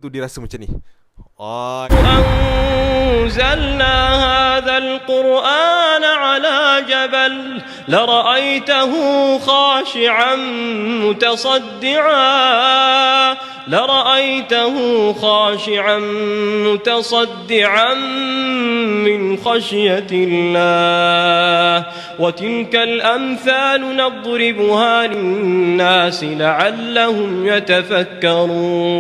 tu dia rasa macam ni. Oh. أنزلنا هذا القرآن على جبل لرأيته خاشعا متصدعا لرأيته خاشعا متصدعا من خشية الله وتلك الأمثال نضربها للناس لعلهم يتفكرون.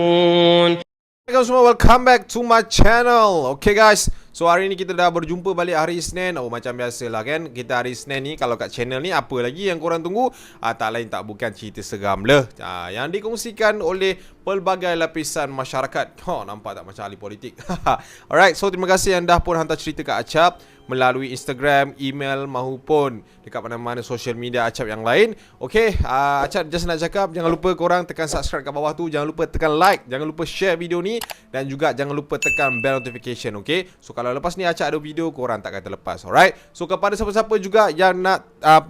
Assalamualaikum semua, welcome back to my channel. Okay guys, so hari ni kita dah berjumpa balik hari Isnin. Oh macam biasa lah kan, kita hari Isnin ni kalau kat channel ni apa lagi yang korang tunggu? Tak lain tak bukan cerita seram lah, yang dikongsikan oleh pelbagai lapisan masyarakat. Nampak tak macam ahli politik? Alright, so terima kasih yang dah pun hantar cerita kat Acap melalui Instagram, email maupun dekat mana-mana social media Acap yang lain. Okay, Acap just nak cakap, jangan lupa korang tekan subscribe kat bawah tu, jangan lupa tekan like, jangan lupa share video ni, dan juga jangan lupa tekan bell notification. Okay, so kalau lepas ni Acap ada video, korang takkan terlepas. Alright, so kepada siapa-siapa juga yang nak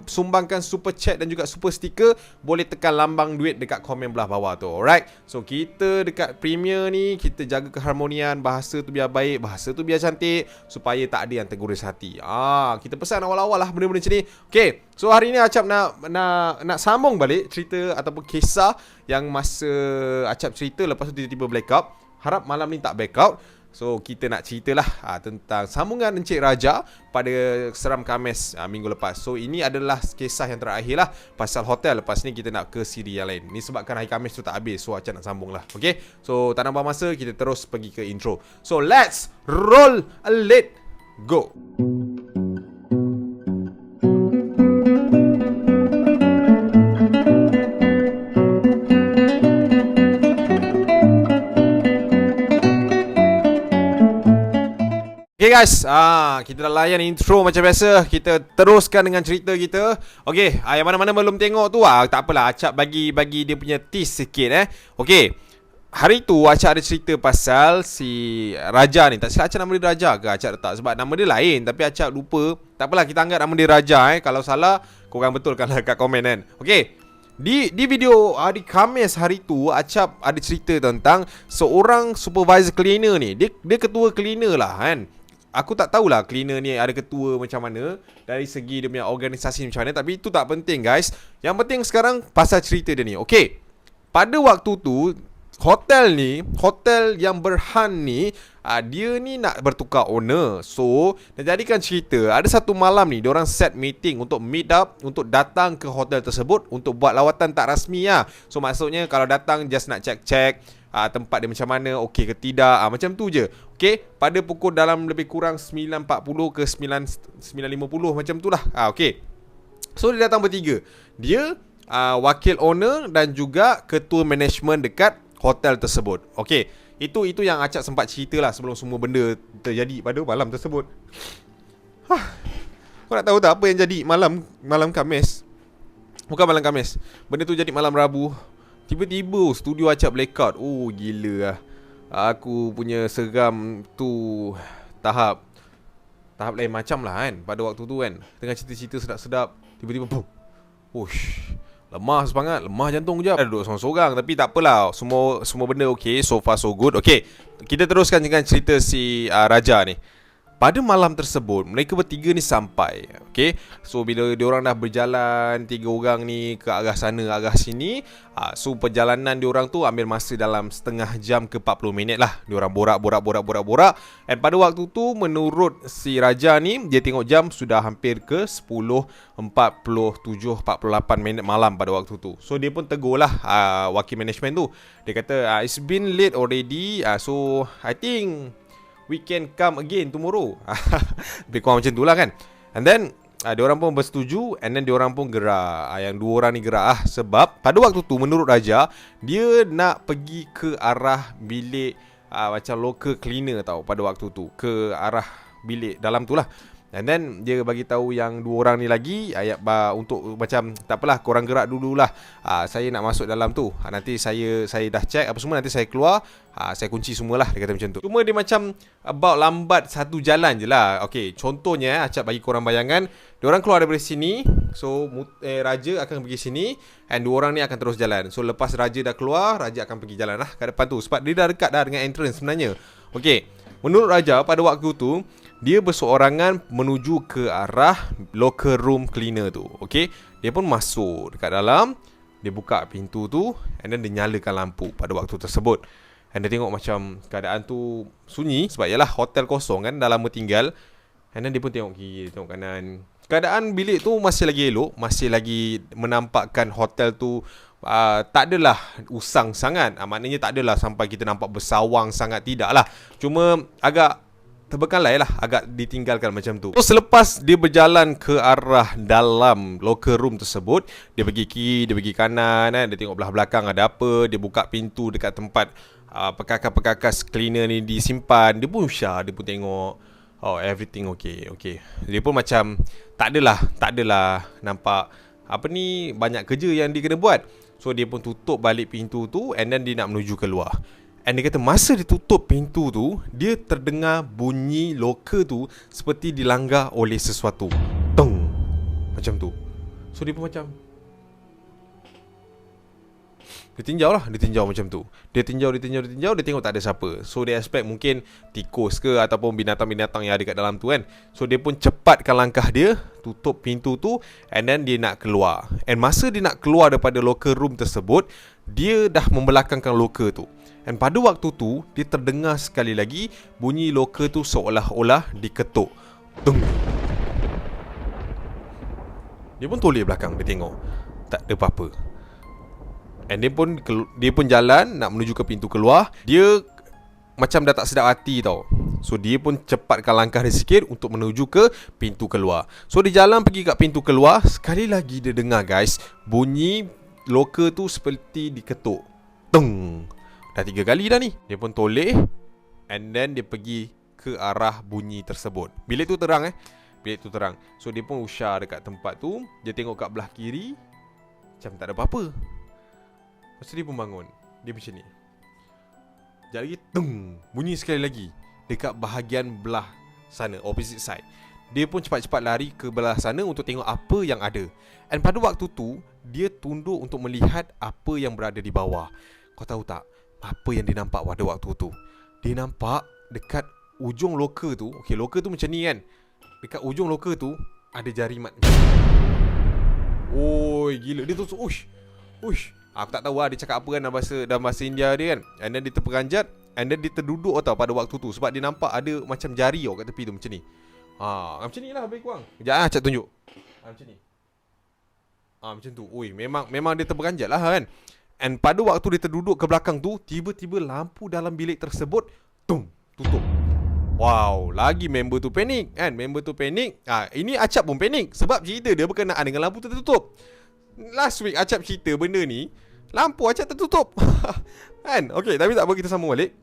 sumbangkan super chat dan juga super sticker, boleh tekan lambang duit dekat komen belah bawah tu. Alright, so kita dekat Premier ni, kita jaga keharmonian, bahasa tu biar baik, bahasa tu biar cantik, supaya tak ada yang tergores hati. Kita pesan awal-awal lah benda-benda macam ni. Okay, so hari ni Acap nak sambung balik cerita ataupun kisah yang masa Acap cerita lepas tu tiba-tiba blackout. Harap malam ni tak blackout. So kita nak ceritalah tentang sambungan Encik Raja pada Seram Khamis minggu lepas. So ini adalah kisah yang terakhir lah pasal hotel. Lepas ni kita nak ke siri yang lain. Ni sebabkan hari Khamis tu tak habis, so Acap nak sambung lah. Okay, so tak nak buang masa, kita terus pergi ke intro. So let's roll a lead. Go. Okay guys, kita dah layan intro macam biasa. Kita teruskan dengan cerita kita. Okay, yang mana-mana belum tengok tu, tak apalah, Acap bagi dia punya tease sikit Okay, hari tu Acap ada cerita pasal si Raja ni. Tak silap Acap nama dia Raja ke Acap letak? Sebab nama dia lain tapi Acap lupa. Tak apalah, kita anggap nama dia Raja. Kalau salah, korang betulkanlah kat komen kan. Okay, di video hari Khamis hari tu, Acap ada cerita tentang seorang supervisor cleaner ni. Dia ketua cleaner lah kan. Aku tak tahulah cleaner ni ada ketua macam mana, dari segi dia punya organisasi macam mana, tapi itu tak penting guys. Yang penting sekarang pasal cerita dia ni. Okay, pada waktu tu hotel yang Berhan ni, dia ni nak bertukar owner. So nak jadikan cerita, ada satu malam ni diorang set meeting untuk meet up, untuk datang ke hotel tersebut untuk buat lawatan tak rasmi lah. So maksudnya kalau datang just nak check tempat dia macam mana, okey ke tidak, macam tu je. Okey, pada pukul dalam lebih kurang 9.40 ke 9.50 macam tu lah. Okey, so dia datang bertiga. Dia wakil owner dan juga ketua management dekat hotel tersebut. Okey, itu yang Acap sempat cerita lah sebelum semua benda terjadi pada malam tersebut. Kau nak tahu tak apa yang jadi malam Khamis? Bukan malam Khamis, benda tu jadi malam Rabu. Tiba-tiba studio Acap blackout. Oh gila lah. Aku punya seram tu tahap lain macam lah kan. Pada waktu tu kan, tengah cerita-cerita sedap-sedap, tiba-tiba boom. Lemah semangat, lemah jantung je. Duduk sorang-sorang, tapi tak apalah. Semua benda okey, so far so good. Okey, kita teruskan dengan cerita si Raja ni. Pada malam tersebut, mereka bertiga ni sampai. Okay, so bila diorang dah berjalan, tiga orang ni ke arah sana, arah sini, so perjalanan diorang tu ambil masa dalam setengah jam ke 40 minit lah. Diorang borak. And pada waktu tu, menurut si Raja ni, dia tengok jam sudah hampir ke 10.47, 48 minit malam pada waktu tu. So dia pun tegur lah wakil management tu. Dia kata, it's been late already, so I think we can come again tomorrow. Lebih kurang macam tu lah kan. And then diorang pun bersetuju. And then diorang pun gerak. Yang dua orang ni gerak sebab pada waktu tu menurut Raja, dia nak pergi ke arah bilik macam local cleaner tau. Pada waktu tu ke arah bilik dalam tu lah. And then dia bagi tahu yang dua orang ni lagi untuk macam tak apalah, korang gerak dululah. Saya nak masuk dalam tu. Nanti saya dah check apa semua, nanti saya keluar, saya kunci semualah, dia kata macam tu. Cuma dia macam about lambat satu jalan je lah. Okay, contohnya Acap bagi korang bayangan, dia orang keluar daripada sini. So Raja akan pergi sini, and dua orang ni akan terus jalan. So lepas Raja dah keluar, Raja akan pergi jalan lah kat depan tu, sebab dia dah dekat dah dengan entrance sebenarnya. Okay, menurut Raja pada waktu tu dia berseorangan menuju ke arah locker room cleaner tu. Okay, dia pun masuk dekat dalam, dia buka pintu tu, and then dia nyalakan lampu pada waktu tersebut. And dia tengok macam keadaan tu sunyi, sebab yalah hotel kosong kan, dah lama tinggal. And then dia pun tengok kiri, tengok kanan. Keadaan bilik tu masih lagi elok, masih lagi menampakkan hotel tu tak adalah usang sangat. Maknanya tak adalah sampai kita nampak bersawang sangat, tidak lah. Cuma agak terbengkalai lah, agak ditinggalkan macam tu. So selepas dia berjalan ke arah dalam locker room tersebut, dia pergi kiri, dia pergi kanan, dia tengok belah belakang ada apa, dia buka pintu dekat tempat perkakas-perkakas cleaner ni disimpan. Dia pun syah, dia pun tengok, oh everything okay. Dia pun macam tak adalah nampak apa ni, banyak kerja yang dia kena buat. So dia pun tutup balik pintu tu, and then dia nak menuju keluar. And dia kata masa dia tutup pintu tu, dia terdengar bunyi loker tu seperti dilanggar oleh sesuatu. Teng, macam tu. So dia pun macam, dia tinjau macam tu. Dia tinjau, dia tengok tak ada siapa. So dia expect mungkin tikus ke ataupun binatang-binatang yang ada kat dalam tu kan. So dia pun cepatkan langkah dia, tutup pintu tu, and then dia nak keluar. And masa dia nak keluar daripada locker room tersebut, dia dah membelakangkan loker tu. Dan pada waktu tu, dia terdengar sekali lagi bunyi loker tu seolah-olah diketuk. Tung. Dia pun toleh belakang, dia tengok tak ada apa-apa. And dia pun jalan nak menuju ke pintu keluar. Dia macam dah tak sedap hati tau. So dia pun cepatkan langkah dia sikit untuk menuju ke pintu keluar. So dia jalan pergi kat pintu keluar, sekali lagi dia dengar guys, bunyi loker tu seperti diketuk. Tung. Dah 3 kali dah ni. Dia pun toleh, and then dia pergi ke arah bunyi tersebut. Bilik tu terang Bilik tu terang. So dia pun usah dekat tempat tu. Dia tengok kat belah kiri, macam tak ada apa-apa. Lepas tu dia pun bangun. Dia macam ni. Sekejap lagi, tung, bunyi sekali lagi dekat bahagian belah sana, opposite side. Dia pun cepat-cepat lari ke belah sana untuk tengok apa yang ada. And pada waktu tu, dia tunduk untuk melihat apa yang berada di bawah. Kau tahu tak apa yang dia nampak pada waktu tu? Dia nampak dekat ujung loker tu. Okay, loker tu macam ni kan. Dekat ujung loker tu ada jari mat. Oi, gila. Dia tu ush. Aku tak tahu dia cakap apa kan dalam bahasa India dia kan. And then dia terperanjat, and then dia terduduk tau pada waktu tu, sebab dia nampak ada macam jari kat tepi tu macam ni. Macam ni lah lebih kurang. Sekejap Cak tunjuk. Macam ni. Macam tu. Oi, memang dia terperanjat lah kan. And pada waktu dia terduduk ke belakang tu, tiba-tiba lampu dalam bilik tersebut tutup. Wow, lagi member tu panik kan. Ini Acap pun panik sebab cerita dia berkenaan dengan lampu tertutup. Last week Acap cerita benda ni, lampu Acap tertutup. Kan? Okay, tapi tak apa, kita sambung balik.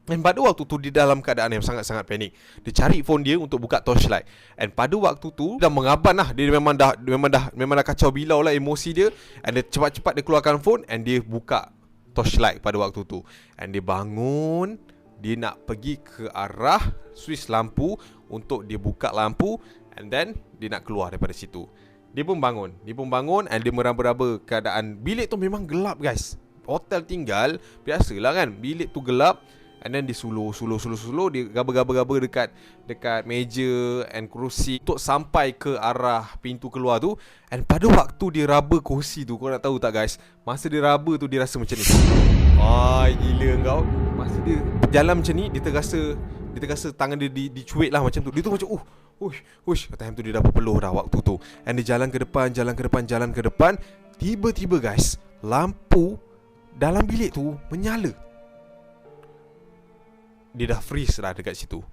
Dan pada waktu tu dia dalam keadaan yang sangat-sangat panik. Dia cari phone dia untuk buka torchlight. And pada waktu tu dah mengaban lah. Dia memang dah kacau bilau lah emosi dia. And dia cepat-cepat dia keluarkan phone, and dia buka torchlight pada waktu tu. And dia bangun, dia nak pergi ke arah switch lampu untuk dia buka lampu, and then dia nak keluar daripada situ. Dia pun bangun, and dia meraba-raba keadaan. Bilik tu memang gelap guys. Hotel tinggal, biasalah kan, bilik tu gelap. And then dia suluh, dia gaba-gaba dekat meja and kerusi untuk sampai ke arah pintu keluar tu. And pada waktu dia raba kerusi tu, kau nak tahu tak guys, masa dia raba tu dia rasa macam ni. Gila kau. Masa dia berjalan macam ni, dia terasa tangan dia dicuit lah macam tu. Dia tu macam time tu dia dah berpeluh dah waktu tu. And dia jalan ke depan. Tiba-tiba guys, lampu dalam bilik tu menyala. Dia dah freeze lah dekat situ.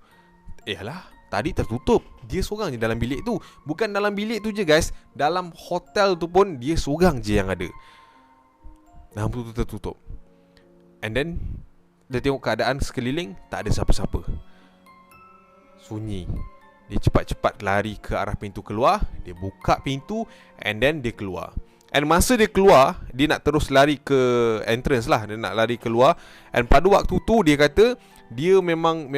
Tadi tertutup. Dia seorang je dalam bilik tu. Bukan dalam bilik tu je guys, dalam hotel tu pun dia seorang je yang ada. Lampu tu tertutup. And then dia tengok keadaan sekeliling, tak ada siapa-siapa. Sunyi. dia cepat-cepat lari ke arah pintu keluar. Dia buka pintu and then dia keluar. And masa dia keluar, dia nak terus lari ke entrance lah. Dia nak lari keluar. And pada waktu tu dia kata dia memang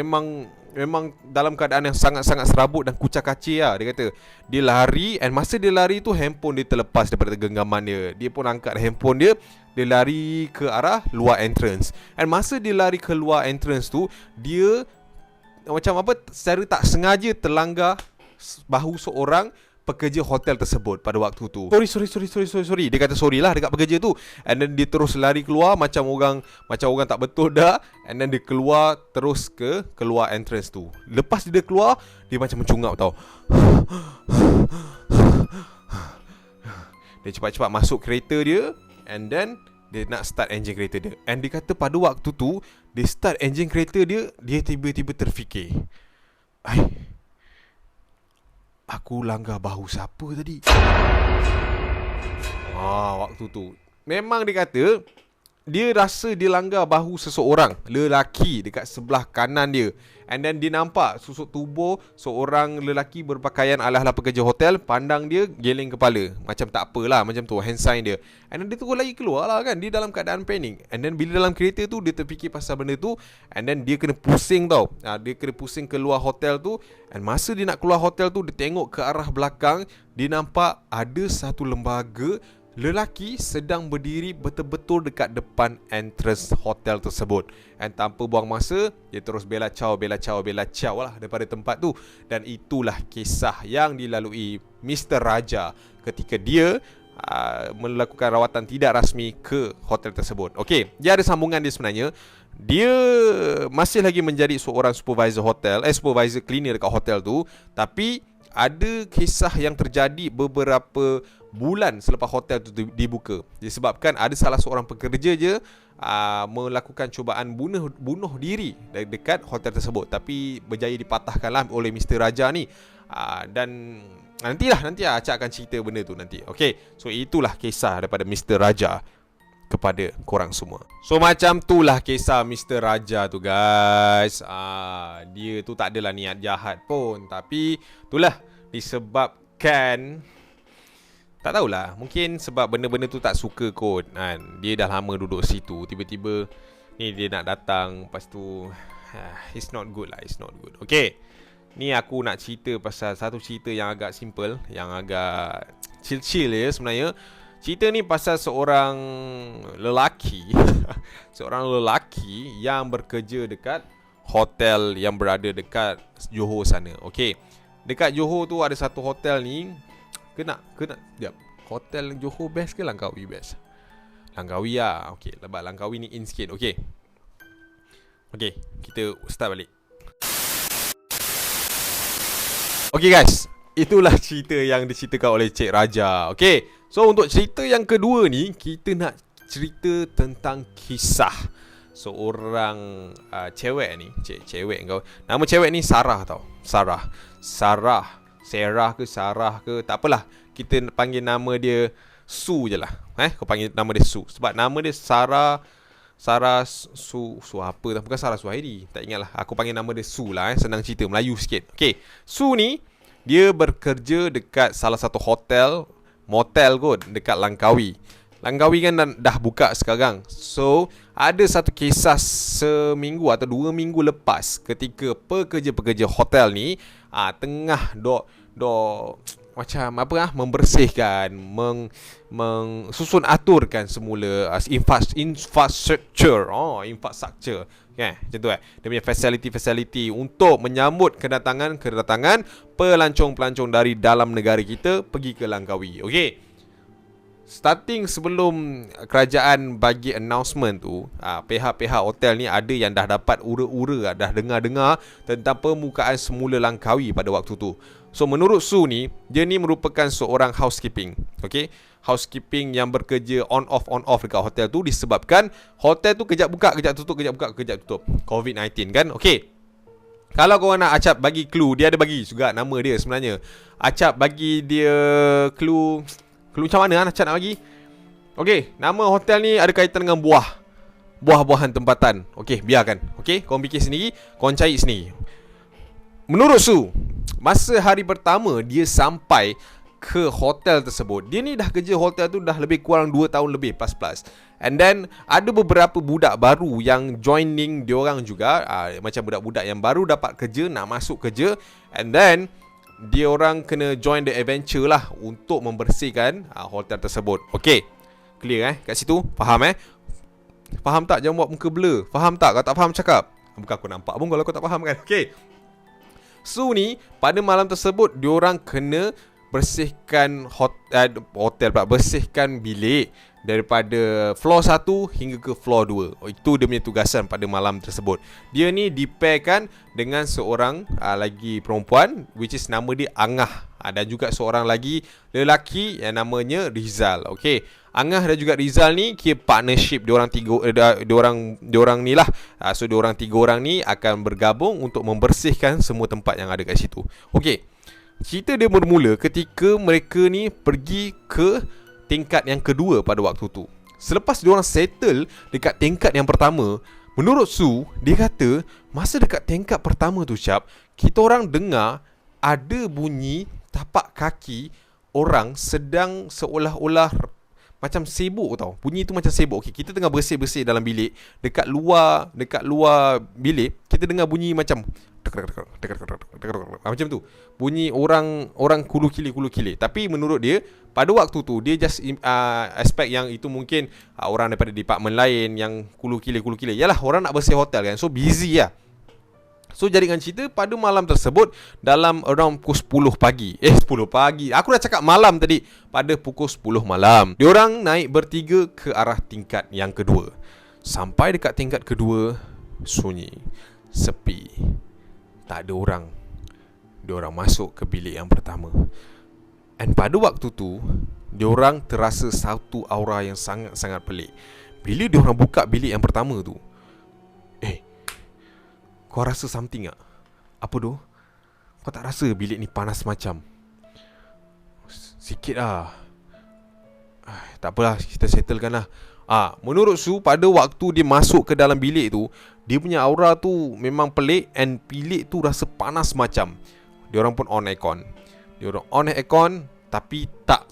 dalam keadaan yang sangat-sangat serabut dan kucak-kacir lah. Dia kata dia lari, and masa dia lari tu handphone dia terlepas daripada genggaman dia. Dia pun angkat handphone dia. Dia lari ke arah luar entrance. And masa dia lari ke luar entrance tu, dia macam apa, secara tak sengaja terlanggar bahu seorang pekerja hotel tersebut pada waktu tu. Sorry. Dia kata sorry lah dekat pekerja tu. And then dia terus lari keluar macam orang tak betul dah. And then dia keluar terus ke keluar entrance tu. Lepas dia keluar, dia macam mencungap tau. Dia cepat-cepat masuk kereta dia. And then dia nak start enjin kereta dia. And dia kata pada waktu tu dia start enjin kereta dia, dia tiba-tiba terfikir, aku langgar bahu siapa tadi? Waktu tu memang dia kata dia rasa dia langgar bahu seseorang lelaki dekat sebelah kanan dia. And then dia nampak susuk tubuh seorang lelaki berpakaian ala-ala pekerja hotel. Pandang dia, geleng kepala, macam tak apalah, macam tu hand sign dia. And then dia terus lagi keluar lah kan. Dia dalam keadaan panik. And then bila dalam kereta tu, dia terfikir pasal benda tu. And then dia kena pusing tau. Dia kena pusing keluar hotel tu. And masa dia nak keluar hotel tu, dia tengok ke arah belakang. Dia nampak ada satu lembaga lelaki sedang berdiri betul-betul dekat depan entrance hotel tersebut. And tanpa buang masa, dia terus bela caw lah daripada tempat tu. Dan itulah kisah yang dilalui Mr. Raja ketika dia melakukan rawatan tidak rasmi ke hotel tersebut. Okey, dia ada sambungan dia sebenarnya. Dia masih lagi menjadi seorang supervisor cleaner dekat hotel tu. Tapi ada kisah yang terjadi beberapa bulan selepas hotel tu dibuka. Disebabkan ada salah seorang pekerja je melakukan cubaan bunuh diri dekat hotel tersebut. Tapi berjaya dipatahkanlah oleh Mr. Raja ni. Dan nanti Acak akan cerita benda tu nanti. Okay, so itulah kisah daripada Mr. Raja kepada korang semua. So macam itulah kisah Mr. Raja tu guys. Dia tu tak adalah niat jahat pun. Tapi itulah disebabkan, tak tahulah, mungkin sebab benda-benda tu tak suka kot kan. Dia dah lama duduk situ, tiba-tiba ni dia nak datang. Lepas tu it's not good. Okay, ni aku nak cerita pasal satu cerita yang agak simple, yang agak chill ya sebenarnya. Cerita ni pasal seorang lelaki seorang lelaki yang bekerja dekat hotel yang berada dekat Johor sana. Okay, dekat Johor tu ada satu hotel ni. Hotel Johor best ke Langkawi best? Langkawi lah. Okay, lepas Langkawi ni in sikit. Okay, kita start balik. Okay guys, itulah cerita yang diceritakan oleh Cik Raja. Okay, so untuk cerita yang kedua ni, kita nak cerita tentang kisah seorang cewek ni. Cewek kau. Nama cewek ni Sarah tau. Sarah ke tak apalah, kita panggil nama dia Su je lah. Kau panggil nama dia Su sebab nama dia Sarah Su apa tak, bukan Sarah Suhairi, tak ingat lah. Aku panggil nama dia Su lah. Senang cerita, Melayu sikit. Okay, Su ni dia bekerja dekat salah satu motel kot dekat Langkawi. Langkawi kan dah buka sekarang. So ada satu kisah seminggu atau 2 minggu lepas, ketika pekerja-pekerja hotel ni tengah macam apa membersihkan, susun aturkan semula infrastructure. Macam tu dia punya facility untuk menyambut kedatangan pelancong-pelancong dari dalam negara kita pergi ke Langkawi. Okay, starting sebelum kerajaan bagi announcement tu, pihak-pihak hotel ni ada yang dah dapat ura-ura, dah dengar-dengar tentang permukaan semula Langkawi pada waktu tu. So menurut Su ni, dia ni merupakan seorang housekeeping. Okay, housekeeping yang bekerja on off dekat hotel tu, disebabkan hotel tu kejap buka, kejap tutup, kejap buka, kejap tutup, COVID-19 kan. Okay, kalau korang nak Acap bagi clue, dia ada bagi juga nama dia sebenarnya. Acap bagi dia clue macam mana Acap nak bagi? Okay, nama hotel ni ada kaitan dengan buah-buahan tempatan. Okay, biarkan. Okay, korang fikir sendiri, korang cari sendiri. Menurut Su, Masa hari pertama dia sampai ke hotel tersebut, dia ni dah kerja hotel tu dah lebih kurang 2 tahun lebih plus. And then ada beberapa budak baru yang joining diorang juga, macam budak-budak yang baru dapat kerja, nak masuk kerja. And then diorang kena join the adventure lah untuk membersihkan hotel tersebut. Okay, clear kat situ? Faham Faham tak? Jangan buat muka blur. Faham tak? Kalau tak faham cakap. Bukan aku nampak pun kalau kau tak faham kan. Okay, so ni pada malam tersebut diorang kena bersihkan hotel pula, bersihkan bilik daripada floor 1 hingga ke floor 2. Itu dia punya tugasan pada malam tersebut. Dia ni dipairkan dengan seorang lagi perempuan, which is nama dia Angah. Dan juga seorang lagi lelaki yang namanya Rizal. Okay, Angah dan juga Rizal ni kira partnership diorang ni lah. So diorang 3 orang ni akan bergabung untuk membersihkan semua tempat yang ada kat situ. Okay, cerita dia bermula ketika mereka ni pergi ke tingkat yang kedua pada waktu tu. Selepas diorang settle dekat tingkat yang pertama, menurut Su, dia kata masa dekat tingkat pertama tu Syab, kita orang dengar ada bunyi tapak kaki orang sedang seolah-olah macam sibuk tau. Bunyi tu macam sibuk. Okay, kita tengah bersih-bersih dalam bilik. Dekat luar bilik, kita dengar bunyi macam macam tu. Bunyi orang kulu kili. Tapi menurut dia, pada waktu tu dia just expect yang itu mungkin orang daripada department lain yang kulu kili. Yalah, orang nak bersih hotel kan. So busy lah. So jaringan cerita pada malam tersebut dalam around pukul 10 pagi. 10 pagi. Aku dah cakap malam tadi. Pada pukul 10 malam, diorang naik bertiga ke arah tingkat yang kedua. Sampai dekat tingkat kedua, sunyi, sepi, tak ada orang. Diorang masuk ke bilik yang pertama. And pada waktu tu, diorang terasa satu aura yang sangat-sangat pelik. Bila diorang buka bilik yang pertama tu, kau rasa something tak? Apa tu? Kau tak rasa bilik ni panas macam? Sikit lah. Tak apalah, kita settlekan lah. Menurut Su, pada waktu dia masuk ke dalam bilik tu, dia punya aura tu memang pelik. And bilik tu rasa panas macam. Diorang pun on aircon. Diorang on aircon, tapi tak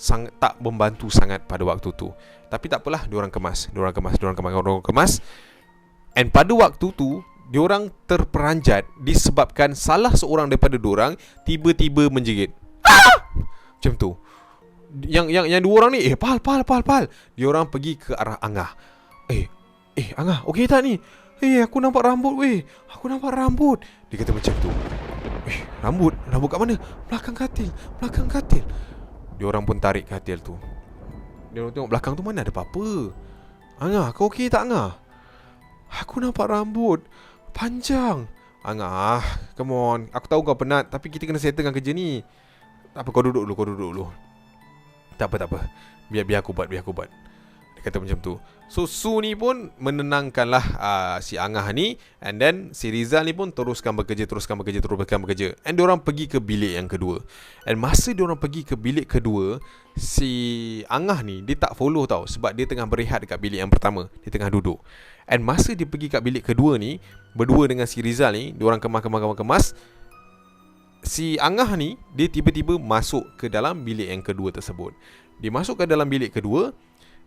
membantu sangat pada waktu tu. Tapi tak apalah, diorang kemas. And pada waktu tu, diorang terperanjat disebabkan salah seorang daripada diorang tiba-tiba menjerit. Macam tu. Yang 2 orang ni, Pal. Diorang pergi ke arah Angah. Angah, okey tak ni? Aku nampak rambut weh. Dia kata macam tu. Rambut kat mana? Belakang katil. Diorang pun tarik katil tu. Diorang tengok belakang tu, mana ada apa-apa. Angah, kau okey tak Angah? Aku nampak rambut panjang. Angah, come on. Aku tahu kau penat, tapi kita kena settlekan kerja ni. Tak apa, kau duduk dulu. Tak apa. Biar aku buat. Dia kata macam tu. So Su ni pun menenangkanlah si Angah ni. And then si Rizal ni pun teruskan bekerja. And diorang pergi ke bilik yang kedua. And masa diorang pergi ke bilik kedua, si Angah ni dia tak follow tau, sebab dia tengah berehat dekat bilik yang pertama. Dia tengah duduk. And masa dia pergi kat bilik kedua ni, berdua dengan si Rizal ni, diorang kemas. Si Angah ni, dia tiba-tiba masuk ke dalam bilik yang kedua tersebut. Dia masuk ke dalam bilik kedua,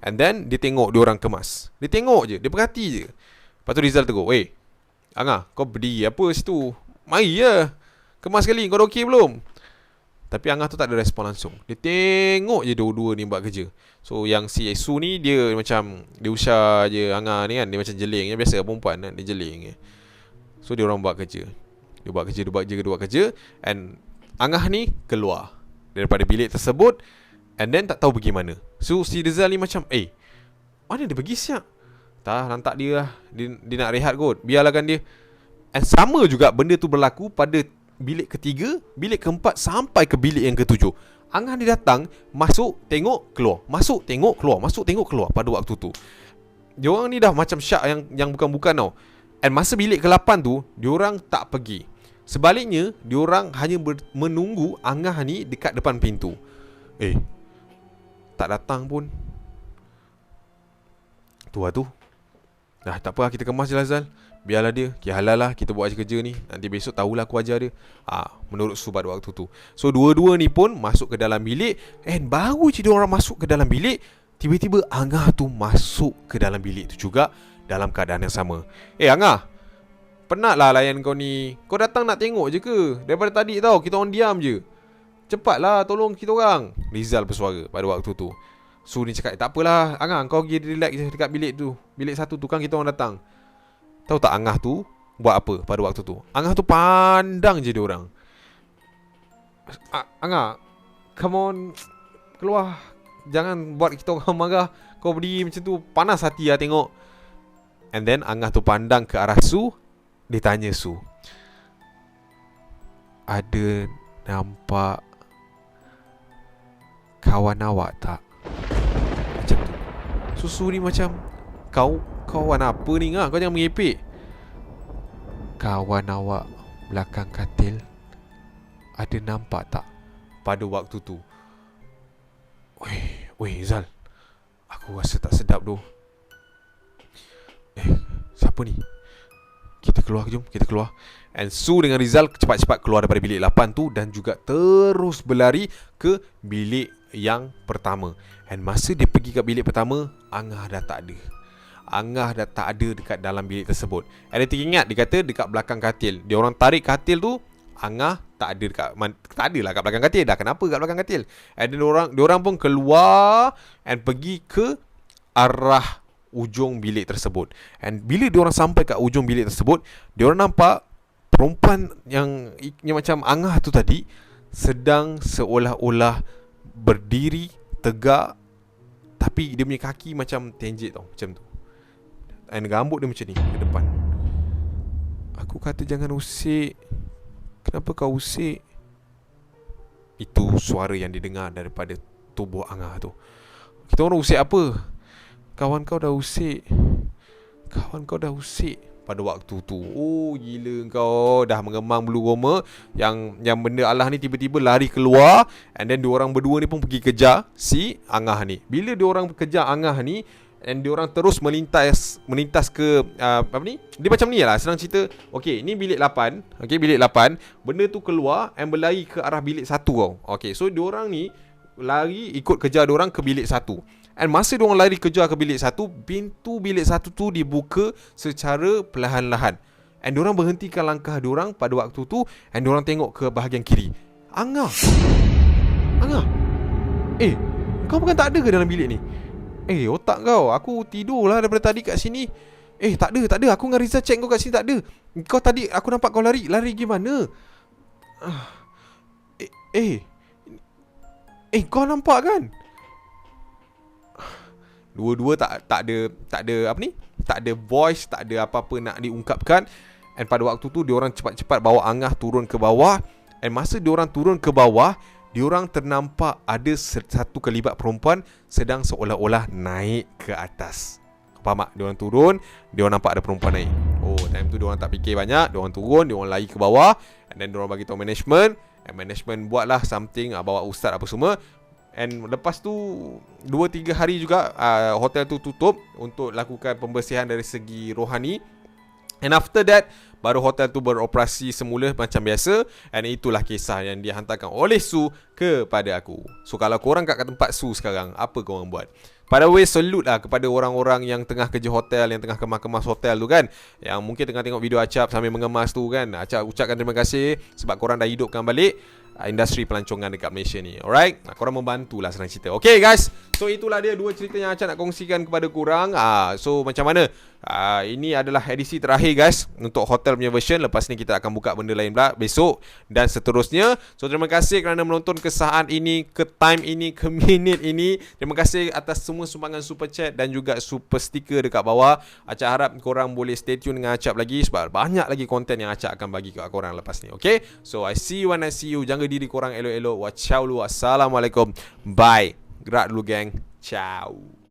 and then dia tengok diorang kemas. Dia tengok je, dia perhati je. Lepas tu Rizal tegur, Angah, kau berdiri apa situ? Mari je, kemas sekali, kau dah okey belum? Tapi Angah tu tak ada respon langsung. Dia tengok je dua-dua ni buat kerja. So yang si Su ni, dia macam, dia usah je Angah ni kan. Dia macam jeling. Biasa perempuan kan, dia jeling. So dia orang buat kerja. Dia buat kerja. And Angah ni keluar daripada bilik tersebut. And then tak tahu pergi mana. So si Rizal ni macam, mana dia pergi siap? Tak, lantak dia lah. Dia nak rehat kot, biarlahkan dia. And sama juga benda tu berlaku pada bilik ketiga, bilik keempat, sampai ke bilik yang ketujuh. Angah dia datang, masuk, tengok, keluar. Masuk, tengok, keluar pada waktu tu. Diorang ni dah macam syak yang bukan-bukan tau. And masa bilik ke-8 tu, diorang tak pergi. Sebaliknya, diorang hanya menunggu Angah ni dekat depan pintu. Tak datang pun. Tu lah tu. Tak apa, kita kemas je lah Zal. biarlah dia, halal lah kita buat kerja ni. Nanti besok tahulah aku ajar dia. Menurut Su pada waktu tu. So dua-dua ni pun masuk ke dalam bilik. And baru je diorang masuk ke dalam bilik, tiba-tiba Angah tu masuk ke dalam bilik tu juga dalam keadaan yang sama. Angah, penatlah layan kau ni. Kau datang nak tengok je ke? Daripada tadi tau kita orang diam je. Cepatlah tolong kita orang. Rizal bersuara pada waktu tu. Su ni cakap, tak apalah Angah, kau pergi relax je dekat bilik tu. Bilik satu tu kan kita orang datang. Tahu tak Angah tu buat apa pada waktu tu? Angah tu pandang je diorang. Angah, come on, keluar. Jangan buat kita orang marah. Kau berdiri macam tu, panas hati lah tengok. And then Angah tu pandang ke arah Su. Dia tanya Su, ada nampak kawan awak tak? Macam tu. Susu ni macam, kau kawan apa ni Ngah? Kau jangan mengepek. Kawan awak belakang katil, ada nampak tak pada waktu tu? Weh Zal, aku rasa tak sedap tu. Siapa ni? Kita keluar, jom kita keluar. And Su dengan Rizal cepat-cepat keluar daripada bilik 8 tu dan juga terus berlari ke bilik yang pertama. And masa dia pergi ke bilik pertama, Angah dah tak ada. Angah dah tak ada dekat dalam bilik tersebut. And dia teringat, dia kata dekat belakang katil. Dia orang tarik katil tu, Angah tak ada dekat, tak adalah kat belakang katil. Dah kenapa kat belakang katil? And dia orang pun keluar and pergi ke arah ujung bilik tersebut. And bila diorang sampai kat ujung bilik tersebut, diorang nampak perempuan yang macam Angah tu tadi sedang seolah-olah berdiri tegak, tapi dia punya kaki macam tenjek tau, macam tu. And rambut dia macam ni ke depan. Aku kata jangan usik. Kenapa kau usik? Itu suara yang didengar daripada tubuh Angah tu. Kita orang usik apa? Kawan kau dah usik. Kawan kau dah usik pada waktu tu. Oh gila kau, dah mengemang bulu roma. Yang benda Allah ni tiba-tiba lari keluar. And then diorang berdua ni pun pergi kejar si Angah ni. Bila diorang kejar Angah ni, and diorang terus melintas ke apa ni? Dia macam ni lah, senang cerita. Okay, ni bilik 8. Okay, bilik 8. Benda tu keluar and berlari ke arah bilik 1 tau. Okay, so diorang ni lari ikut kejar diorang ke bilik 1. And masa diorang lari kejar ke bilik 1, pintu bilik 1 tu dibuka secara perlahan-lahan. And diorang berhentikan langkah diorang pada waktu tu. And diorang tengok ke bahagian kiri. Angah, kau bukan tak ada ke dalam bilik ni? Otak kau, aku tidur lah daripada tadi kat sini. Tak ada, aku dengan Rizal check kau kat sini, tak ada. Kau tadi aku nampak kau lari gimana? Kau nampak kan? Dua-dua tak ada apa ni? Tak ada voice, tak ada apa-apa nak diungkapkan. And pada waktu tu diorang cepat-cepat bawa Angah turun ke bawah. And masa diorang turun ke bawah, diorang ternampak ada satu kelibat perempuan sedang seolah-olah naik ke atas. Faham tak? Diorang turun, diorang nampak ada perempuan naik. Oh, time tu diorang tak fikir banyak. Diorang turun, diorang lari ke bawah. And then diorang bagi tahu management. And management buatlah something, bawa ustaz apa semua. And lepas tu 2-3 hari juga hotel tu tutup untuk lakukan pembersihan dari segi rohani. And after that, baru hotel tu beroperasi semula macam biasa. And itulah kisah yang dihantarkan oleh Su kepada aku. So kalau korang kat tempat Su sekarang, apa korang buat? By the way, salute lah kepada orang-orang yang tengah kerja hotel, yang tengah kemas-kemas hotel tu kan, yang mungkin tengah tengok video Acap sambil mengemas tu kan. Acap ucapkan terima kasih sebab korang dah hidupkan balik industri pelancongan dekat Malaysia ni. Alright, korang membantulah senang cerita. Okay guys, so itulah dia 2 cerita yang Acap nak kongsikan kepada korang. So macam mana? Ini adalah edisi terakhir guys untuk hotel punya version. Lepas ni kita akan buka benda lain pula besok dan seterusnya. So terima kasih kerana menonton ke saat ini, ke time ini, ke minit ini. Terima kasih atas semua sumbangan super chat dan juga super sticker dekat bawah. Acap harap korang boleh stay tune dengan Acap lagi sebab banyak lagi konten yang Acap akan bagi ke korang lepas ni. Okay, so I see you when I see you. Jaga diri korang elok-elok. Waciao lu. Assalamualaikum. Bye. Gerak dulu geng. Ciao.